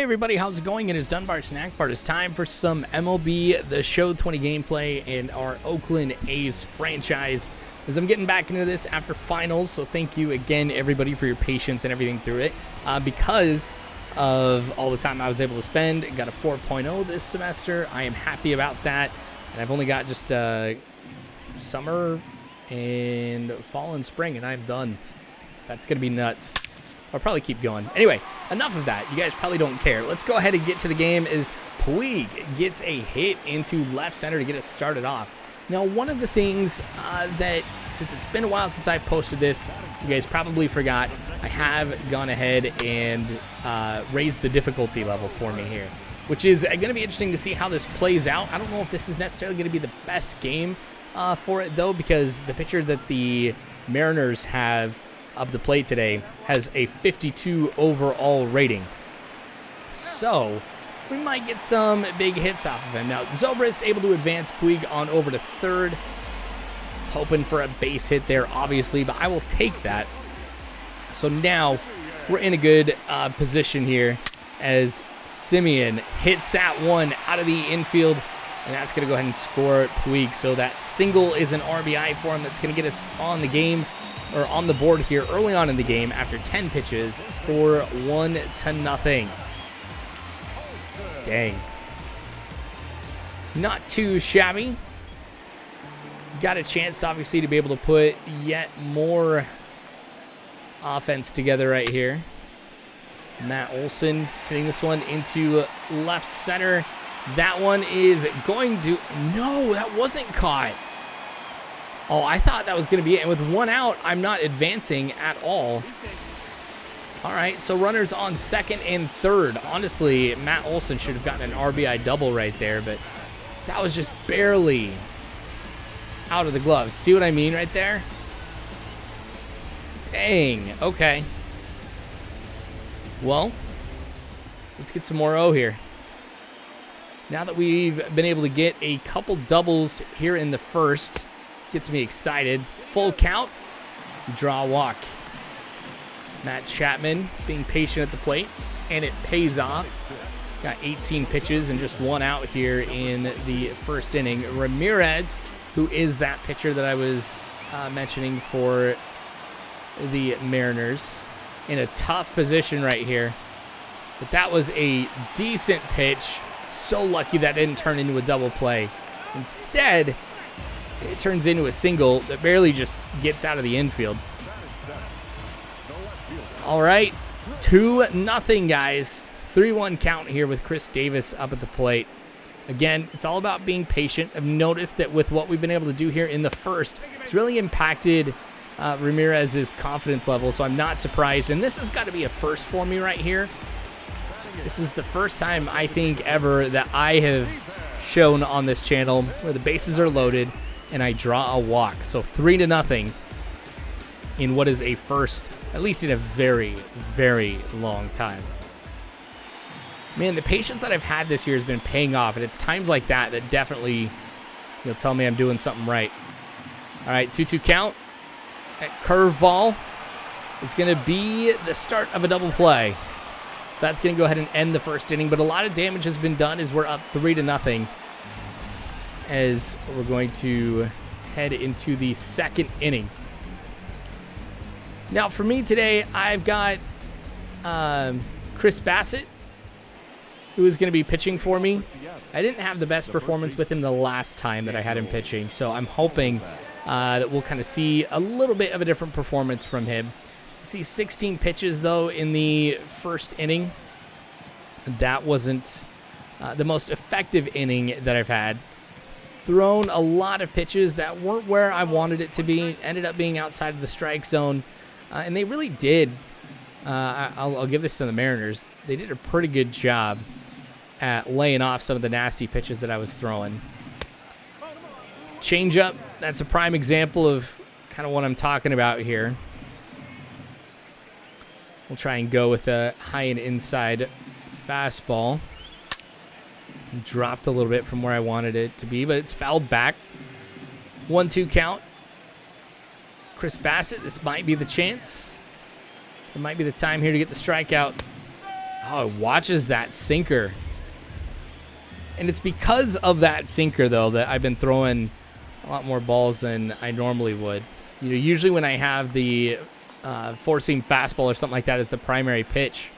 everybody, how's it going? It is Dunbar Snack Bar. It's time for some MLB The Show 20 gameplay and our Oakland A's franchise. As I'm getting back into this after finals, so thank you again, everybody, for your patience and everything through it. Because of all the time I was able to spend, got a 4.0 this semester. I am happy about that, and I've only got just summer and fall and spring, and I'm done. That's gonna be nuts. I'll probably keep going. Anyway, enough of that. You guys probably don't care. Let's go ahead and get to the game as Puig gets a hit into left center to get us started off. Now, one of the things that, since it's been a while since I posted this, you guys probably forgot, I have gone ahead and raised the difficulty level for me here, which is going to be interesting to see how this plays out. I don't know if this is necessarily going to be the best game for it, though, because the pitcher that the Mariners have up the plate today has a 52 overall rating. So we might get some big hits off of him. Now, Zobrist able to advance Puig on over to third. He's hoping for a base hit there, obviously, but I will take that. So now we're in a good position here as Simeon hits that one out of the infield, and that's going to go ahead and score Puig. So that single is an RBI for him. That's going to get us on the game, or on the board here early on in the game after 10 pitches. Score 1-0. Dang. Not too shabby. Got a chance, obviously, to be able to put yet more offense together right here. Matt Olson hitting this one into left center. That one is going to... No, that wasn't caught. Oh, I thought that was going to be it. And with one out, I'm not advancing at all. All right, so runners on second and third. Honestly, Matt Olson should have gotten an RBI double right there, but that was just barely out of the gloves. See what I mean right there? Dang, okay. Well, let's get some more O here. Now that we've been able to get a couple doubles here in the first, gets me excited. Full count, draw walk. Matt Chapman being patient at the plate, and it pays off. Got 18 pitches and just one out here in the first inning. Ramirez, who is that pitcher that I was mentioning for the Mariners, in a tough position right here. But that was a decent pitch. So lucky that didn't turn into a double play. Instead, it turns into a single that barely just gets out of the infield. All right, 2-0, guys. 3-1 count here with Chris Davis up at the plate. Again, it's all about being patient. I've noticed that with what we've been able to do here in the first, it's really impacted Ramirez's confidence level, so I'm not surprised. And this has got to be a first for me right here. This is the first time, I think, ever that I have shown on this channel where the bases are loaded and I draw a walk. So 3-0 in what is a first, at least in a very, very long time. Man, the patience that I've had this year has been paying off, and it's times like that that definitely tell me I'm doing something right. All right, 2-2 count. That curveball is going to be the start of a double play. So that's going to go ahead and end the first inning, but a lot of damage has been done as we're up 3-0. As we're going to head into the second inning. Now, for me today, I've got Chris Bassett, who is going to be pitching for me. I didn't have the best performance with him the last time that I had him pitching, so I'm hoping that we'll kind of see a little bit of a different performance from him. I see 16 pitches, though, in the first inning. That wasn't the most effective inning that I've had. Thrown a lot of pitches that weren't where I wanted it to be, ended up being outside of the strike zone, and they really did. I'll give this to the Mariners. They did a pretty good job at laying off some of the nasty pitches that I was throwing. Changeup, that's a prime example of kind of what I'm talking about here. We'll try and go with a high and inside fastball. Dropped a little bit from where I wanted it to be, but it's fouled back. 1-2 count. Chris Bassett, this might be the chance. It might be the time here to get the strikeout. Oh, it watches that sinker. And it's because of that sinker, though, that I've been throwing a lot more balls than I normally would. You know, usually when I have the four-seam fastball or something like that as the primary pitch,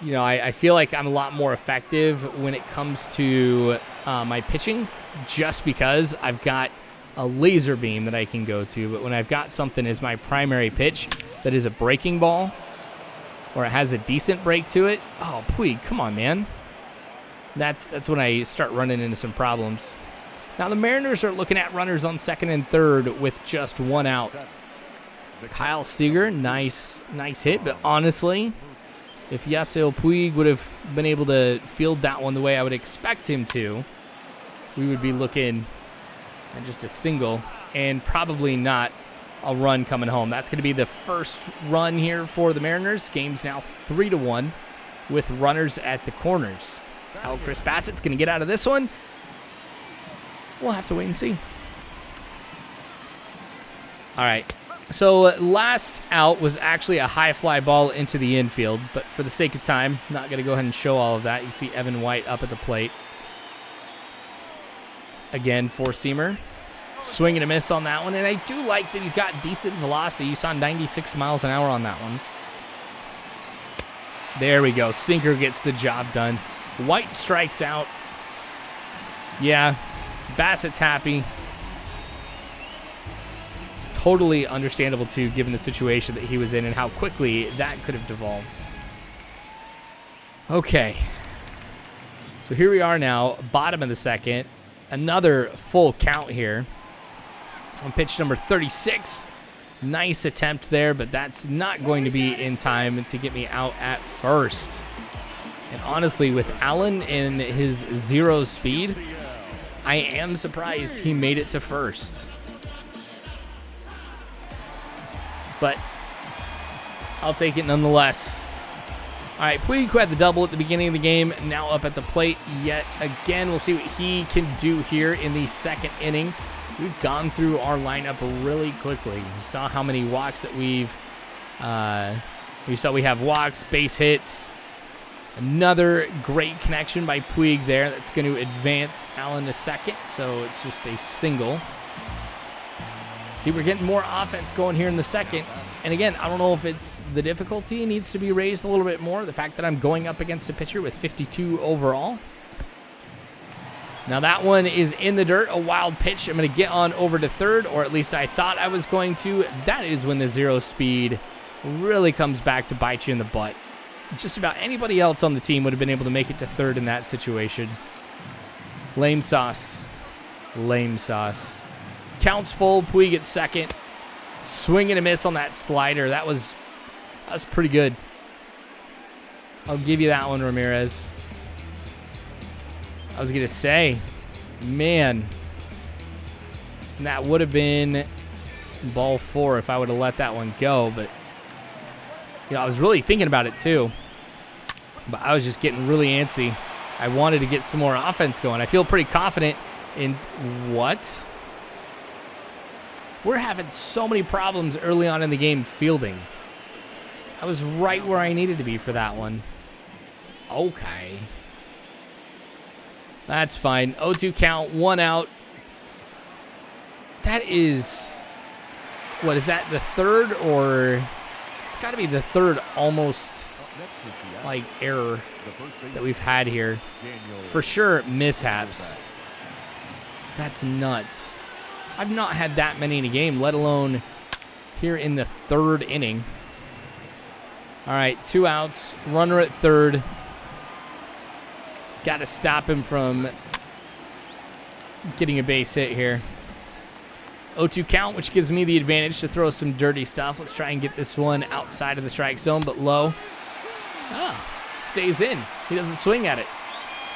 you know, I feel like I'm a lot more effective when it comes to my pitching, just because I've got a laser beam that I can go to. But when I've got something as my primary pitch that is a breaking ball, or it has a decent break to it, oh, Puig, come on, man. That's when I start running into some problems. Now the Mariners are looking at runners on second and third with just one out. Kyle Seager, nice hit, but honestly, if Yasiel Puig would have been able to field that one the way I would expect him to, we would be looking at just a single and probably not a run coming home. That's going to be the first run here for the Mariners. Game's now 3-1 with runners at the corners. How Chris Bassett's going to get out of this one, we'll have to wait and see. All right. So last out was actually a high fly ball into the infield, but for the sake of time, not going to go ahead and show all of that. You can see Evan White up at the plate. Again, four-seamer. Swing and a miss on that one, and I do like that he's got decent velocity. You saw 96 miles an hour on that one. There we go. Sinker gets the job done. White strikes out. Yeah, Bassett's happy. Totally understandable, too, given the situation that he was in and how quickly that could have devolved. Okay. So here we are now, bottom of the second. Another full count here on pitch number 36. Nice attempt there, but that's not going to be in time to get me out at first. And honestly, with Allen and his 0 speed, I am surprised he made it to first. But I'll take it nonetheless. All right, Puig, who had the double at the beginning of the game, now up at the plate yet again. We'll see what he can do here in the second inning. We've gone through our lineup really quickly. You saw how many walks that we have walks, base hits. Another great connection by Puig there. That's going to advance Allen to second, so it's just a single. See, we're getting more offense going here in the second. And again, I don't know if it's the difficulty needs to be raised a little bit more. The fact that I'm going up against a pitcher with 52 overall. Now that one is in the dirt, a wild pitch. I'm going to get on over to third, or at least I thought I was going to. That is when the 0 speed really comes back to bite you in the butt. Just about anybody else on the team would have been able to make it to third in that situation. Lame sauce. Lame sauce. Counts full. Puig at second. Swing and a miss on that slider. That was pretty good. I'll give you that one, Ramirez. I was going to say, man, that would have been ball 4 if I would have let that one go. But, you know, I was really thinking about it too. But I was just getting really antsy. I wanted to get some more offense going. I feel pretty confident in what? We're having so many problems early on in the game fielding. I was right where I needed to be for that one. Okay. That's fine. 0-2 count, 1 out. That is, what is that, the third, or it's got to be the third almost like error that we've had here. For sure, mishaps. That's nuts. I've not had that many in a game, let alone here in the third inning. All right, 2 outs, runner at third. Got to stop him from getting a base hit here. 0-2 count, which gives me the advantage to throw some dirty stuff. Let's try and get this one outside of the strike zone, but low. Stays in. He doesn't swing at it.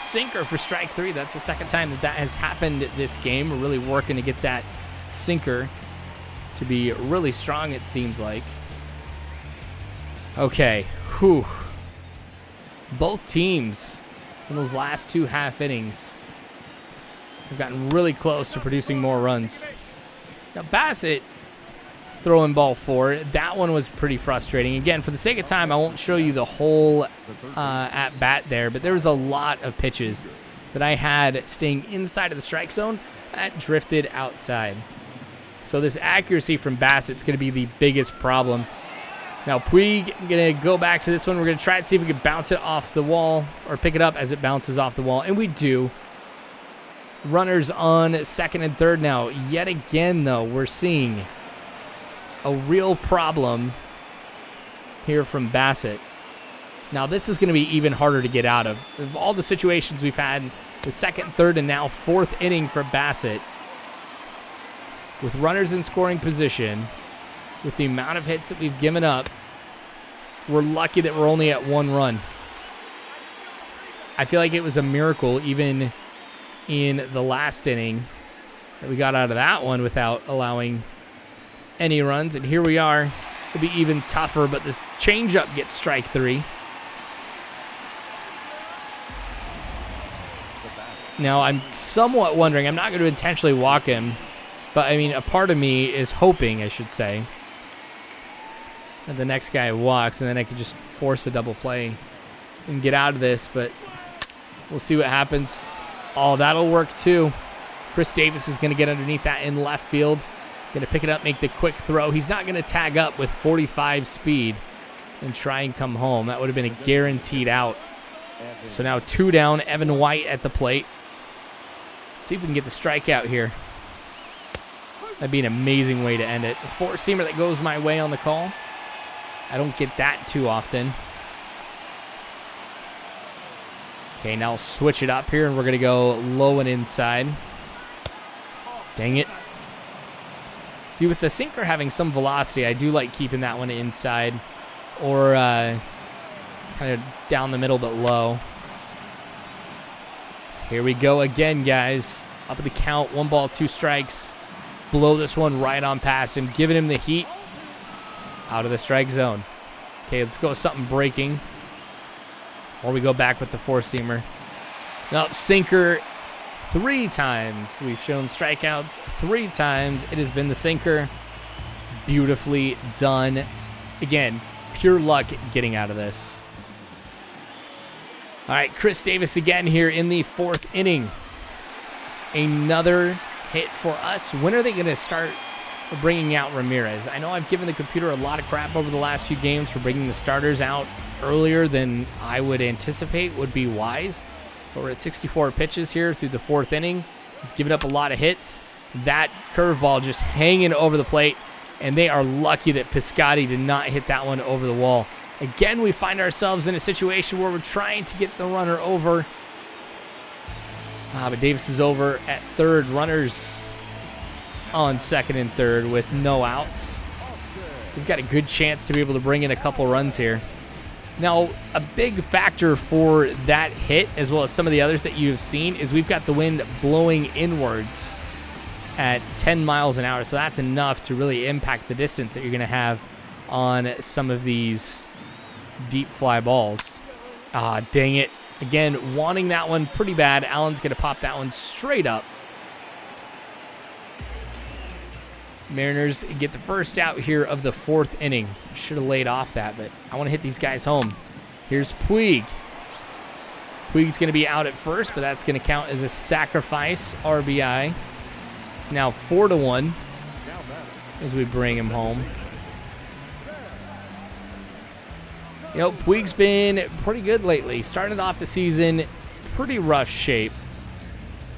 Sinker for strike 3. That's the second time that has happened this game. We're really working to get that sinker to be really strong, it seems like. Okay. Whew. Both teams in those last 2 half innings have gotten really close to producing more runs. Now Bassett, throwing ball 4. That one was pretty frustrating. Again, for the sake of time, I won't show you the whole at-bat there, but there was a lot of pitches that I had staying inside of the strike zone that drifted outside. So this accuracy from Bassett's going to be the biggest problem. Now Puig going to go back to this one. We're going to try and see if we can bounce it off the wall or pick it up as it bounces off the wall, and we do. Runners on second and third now. Yet again, though, we're seeing a real problem here from Bassett. Now, this is going to be even harder to get out of. Of all the situations we've had, the second, third, and now fourth inning for Bassett, with runners in scoring position, with the amount of hits that we've given up, we're lucky that we're only at 1 run. I feel like it was a miracle, even in the last inning, that we got out of that one without allowing any runs. And here we are. It'll be even tougher, but this changeup gets strike 3. Now, I'm somewhat wondering, I'm not going to intentionally walk him, but I mean, a part of me is hoping, I should say, that the next guy walks, and then I could just force a double play and get out of this, but we'll see what happens. Oh, that'll work too. Chris Davis is going to get underneath that in left field. Going to pick it up, make the quick throw. He's not going to tag up with 45 speed and try and come home. That would have been a guaranteed out. So now 2 down, Evan White at the plate. See if we can get the strikeout here. That'd be an amazing way to end it. A 4-seamer that goes my way on the call. I don't get that too often. Okay, now switch it up here, and we're going to go low and inside. Dang it. See, with the sinker having some velocity, I do like keeping that one inside or kind of down the middle but low. Here we go again, guys. Up at the count, 1 ball, 2 strikes. Blow this one right on past him, giving him the heat out of the strike zone. Okay, let's go with something breaking. Or we go back with the 4-seamer. Nope, sinker 3 times. We've shown strikeouts 3 times. It has been the sinker. Beautifully done. Again, pure luck getting out of this. All right, Chris Davis again here in the 4th inning. Another hit for us. When are they going to start bringing out Ramirez? I know I've given the computer a lot of crap over the last few games for bringing the starters out earlier than I would anticipate would be wise. But we're at 64 pitches here through the 4th inning. He's given up a lot of hits. That curveball just hanging over the plate, and they are lucky that Piscotty did not hit that one over the wall. Again, we find ourselves in a situation where we're trying to get the runner over. But Davis is over at third. Runners on second and third with no outs. We've got a good chance to be able to bring in a couple runs here. Now, a big factor for that hit, as well as some of the others that you've seen, is we've got the wind blowing inwards at 10 miles an hour. So that's enough to really impact the distance that you're going to have on some of these deep fly balls. Ah, dang it. Again, wanting that one pretty bad. Allen's going to pop that one straight up. Mariners get the first out here of the 4th inning. Should have laid off that, but I want to hit these guys home. Here's Puig. Puig's going to be out at first, but that's going to count as a sacrifice RBI. It's now 4-1 as we bring him home. You know, Puig's been pretty good lately. Started off the season pretty rough shape,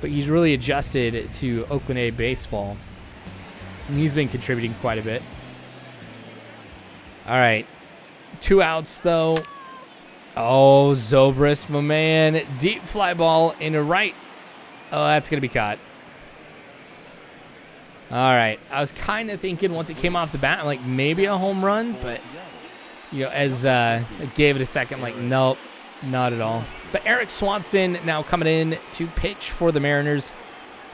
but he's really adjusted to Oakland A baseball. And he's been contributing quite a bit. All right. 2 outs, though. Oh, Zobrist, my man. Deep fly ball into right. Oh, that's going to be caught. All right. I was kind of thinking once it came off the bat, I'm like, maybe a home run. But, you know, as I gave it a second, I'm like, nope, not at all. But Eric Swanson now coming in to pitch for the Mariners,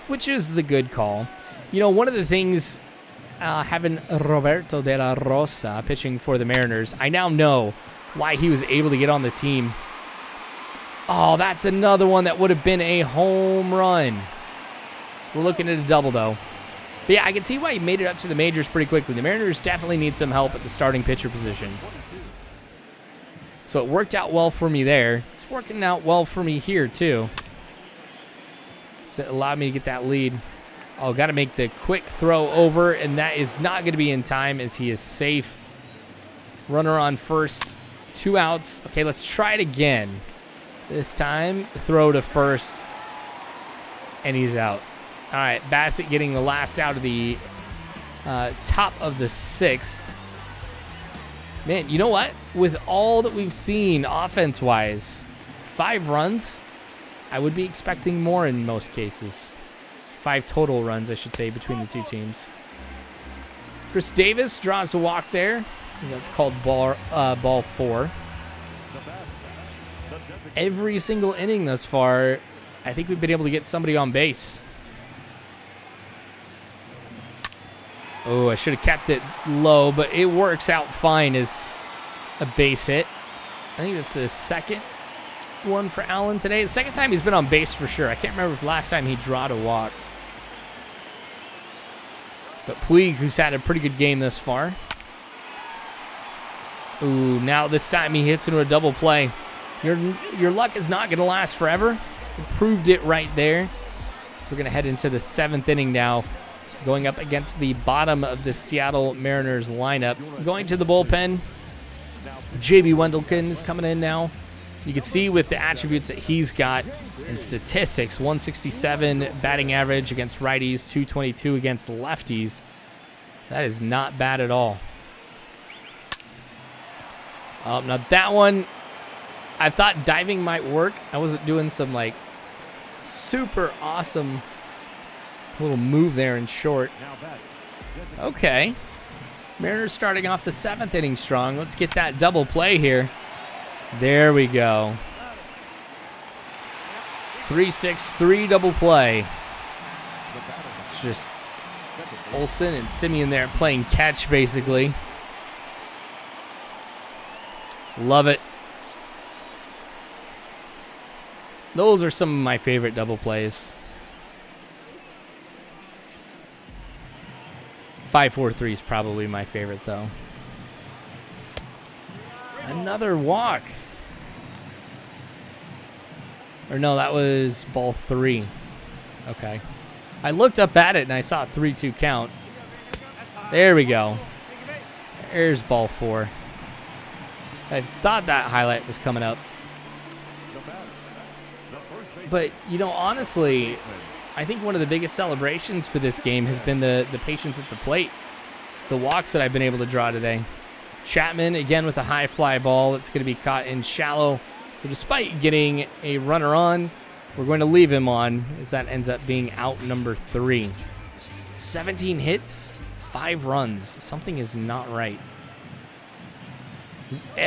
which is the good call. You know, one of the things, having Roberto De La Rosa pitching for the Mariners, I now know why he was able to get on the team. Oh, that's another one that would have been a home run. We're looking at a double, though. But yeah, I can see why he made it up to the majors pretty quickly. The Mariners definitely need some help at the starting pitcher position. So it worked out well for me there. It's working out well for me here, too. So it allowed me to get that lead. Oh, got to make the quick throw over, and that is not going to be in time as he is safe. Runner on first. 2 outs. Okay, let's try it again. This time, throw to first, and he's out. All right, Bassett getting the last out of the top of the 6th. Man, you know what? With all that we've seen offense-wise, 5 runs, I would be expecting more in most cases. 5 total runs, I should say, between the two teams. Chris Davis draws a walk there. That's called ball 4. Every single inning thus far, I think we've been able to get somebody on base. Oh, I should have kept it low, but it works out fine as a base hit. I think that's the second one for Allen today. The second time he's been on base for sure. I can't remember if last time he drawed a walk. But Puig, who's had a pretty good game thus far. Ooh, now this time he hits into a double play. Your luck is not going to last forever. You proved it right there. So we're going to head into the 7th inning now, going up against the bottom of the Seattle Mariners lineup. Going to the bullpen, J.B. Wendelken is coming in now. You can see with the attributes that he's got in statistics, 167 batting average against righties, 222 against lefties. That is not bad at all. Now that one, I thought diving might work. I wasn't doing some like super awesome little move there in short. Okay. Mariners starting off the 7th inning strong. Let's get that double play here. There we go. 3-6-3 double play. It's just Olsen and Simeon there playing catch basically. Love it. Those are some of my favorite double plays. 5-4-3 is probably my favorite, though. Another walk. Or no, that was ball 3. Okay. I looked up at it and I saw a 3-2 count. There we go. There's ball 4. I thought that highlight was coming up. But, you know, honestly, I think one of the biggest celebrations for this game has been the patience at the plate. The walks that I've been able to draw today. Chapman, again, with a high fly ball. It's going to be caught in shallow. So despite getting a runner on, we're going to leave him on as that ends up being out number 3. 17 hits, 5 runs. Something is not right.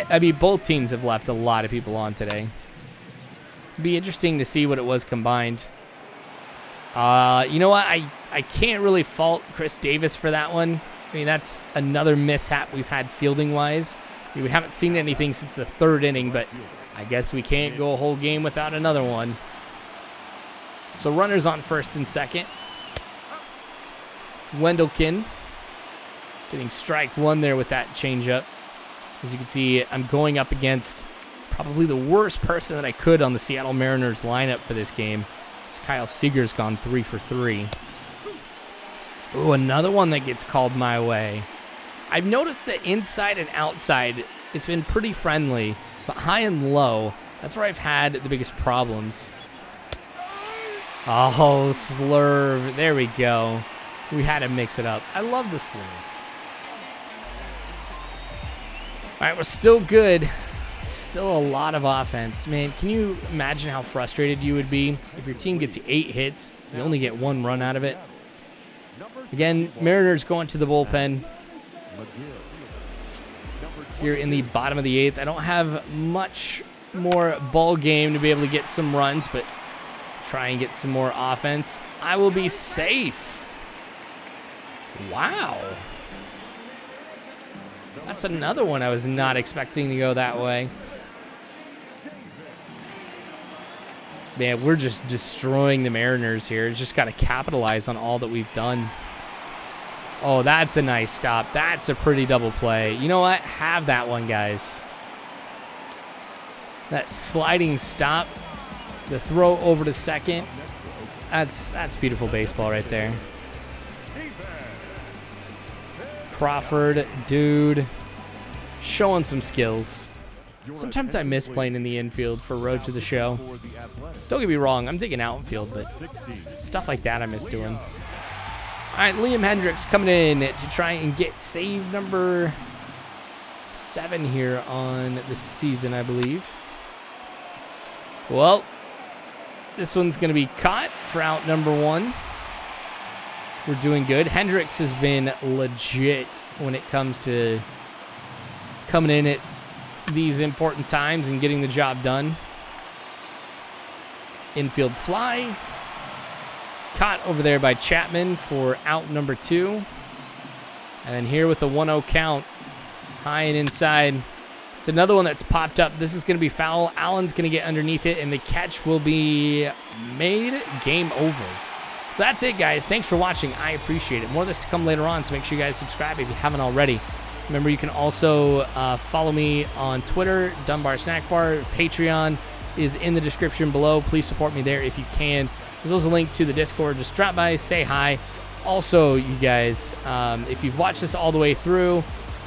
I mean, both teams have left a lot of people on today. It'd be interesting to see what it was combined. You know what? I can't really fault Chris Davis for that one. I mean, that's another mishap we've had fielding-wise. We haven't seen anything since the 3rd inning, but I guess we can't go a whole game without another one. So runners on first and second. Wendelken getting strike 1 there with that changeup. As you can see, I'm going up against probably the worst person that I could on the Seattle Mariners lineup for this game. Kyle Seager's gone 3 for 3. Ooh, another one that gets called my way. I've noticed that inside and outside, it's been pretty friendly, but high and low, that's where I've had the biggest problems. Oh, slurve. There we go. We had to mix it up. I love the slurve. All right, we're still good. Still a lot of offense. Man, can you imagine how frustrated you would be if your team gets 8 hits, you only get 1 run out of it? Again, Mariners going to the bullpen here in the bottom of the 8th. I don't have much more ball game to be able to get some runs, but try and get some more offense. I will be safe. Wow. That's another one I was not expecting to go that way. Man, we're just destroying the Mariners here. Just got to capitalize on all that we've done. Oh, that's a nice stop. That's a pretty double play. You know what? Have that one, guys. That sliding stop, the throw over to second. That's beautiful baseball right there. Crawford, dude, showing some skills. Sometimes I miss playing in the infield for Road to the Show. Don't get me wrong, I'm digging outfield, but stuff like that I miss doing. All right, Liam Hendricks coming in to try and get save number 7 here on the season, I believe. Well, this one's going to be caught for out number 1. We're doing good. Hendricks has been legit when it comes to coming in at these important times and getting the job done. Infield fly. Caught over there by Chapman for out number 2. And then here with a 1-0 count. High and inside. It's another one that's popped up. This is going to be foul. Allen's going to get underneath it, and the catch will be made. Game over. So that's it, guys. Thanks for watching. I appreciate it. More of this to come later on, so make sure you guys subscribe if you haven't already. Remember, you can also follow me on Twitter, Dunbar Snack Bar. Patreon is in the description below. Please support me there if you can. There's a link to the Discord. Just drop by, say hi. Also, you guys, if you've watched this all the way through,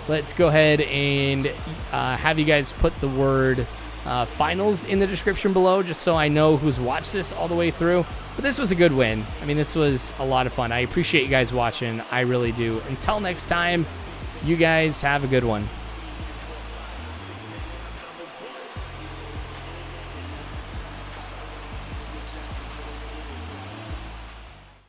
let's go ahead and have you guys put the word finals in the description below, just so I know who's watched this all the way through. But this was a good win. I mean, this was a lot of fun. I appreciate you guys watching. I really do. Until next time, you guys have a good one.